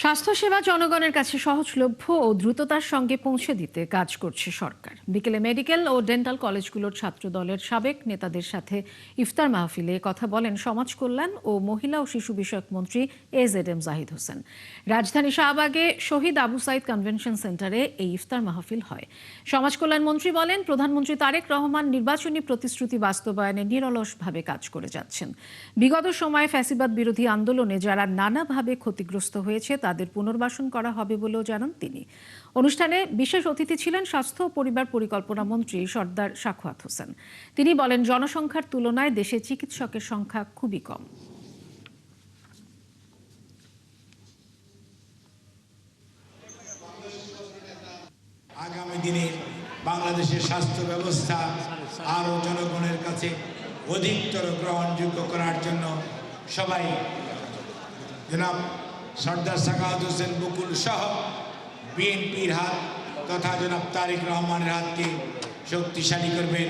স্বাস্থ্যসেবা জনগণের কাছে সহজলভ্য ও দ্রুততার সঙ্গে পৌঁছে দিতে কাজ করছে সরকার। বিকেলে মেডিকেল ও ডেন্টাল কলেজগুলোর ছাত্র দলের সাবেক নেতাদের সাথে ইফতার মাহফিলে কথা বলেন সমাজ কল্যাণ ও মহিলা ও শিশু বিষয়ক মন্ত্রী AZM জাহিদ হোসেন। রাজধানী শাহবাগে শহীদ আবু সাইদ কনভেনশন সেন্টারে এই ইফতার মাহফিল হয়। সমাজ কল্যাণ মন্ত্রী বলেন, প্রধানমন্ত্রী তারেক রহমান নির্বাচনী প্রতিশ্রুতি বাস্তবায়নে নিরলসভাবে কাজ করে যাচ্ছেন। বিগত সময়ে ফ্যাসিবাদ বিরোধী আন্দোলনে যারা নানাভাবে ক্ষতিগ্রস্ত হয়েছে তাদের পুনর্বাসন করা হবে বলেও জানান তিনি। অনুষ্ঠানে বিশেষ অতিথি ছিলেন স্বাস্থ্য ও পরিবার পরিকল্পনা মন্ত্রী সর্দার সাখাওয়াত হোসেন। তিনি বলেন, জনসংখ্যার তুলনায় দেশে চিকিৎসকের সংখ্যা খুবই কম। আগামী দিনে বাংলাদেশের স্বাস্থ্য ব্যবস্থা আরও জনগণের কাছে অধিকতর গ্রহণযোগ্য করার জন্য সবাই জনাব সর্দার সাখাওয়াত হোসেন বকুল সহ বিএনপির হাত তথা জনাব তারেক রহমানের হাতকে শক্তিশালী করবেন।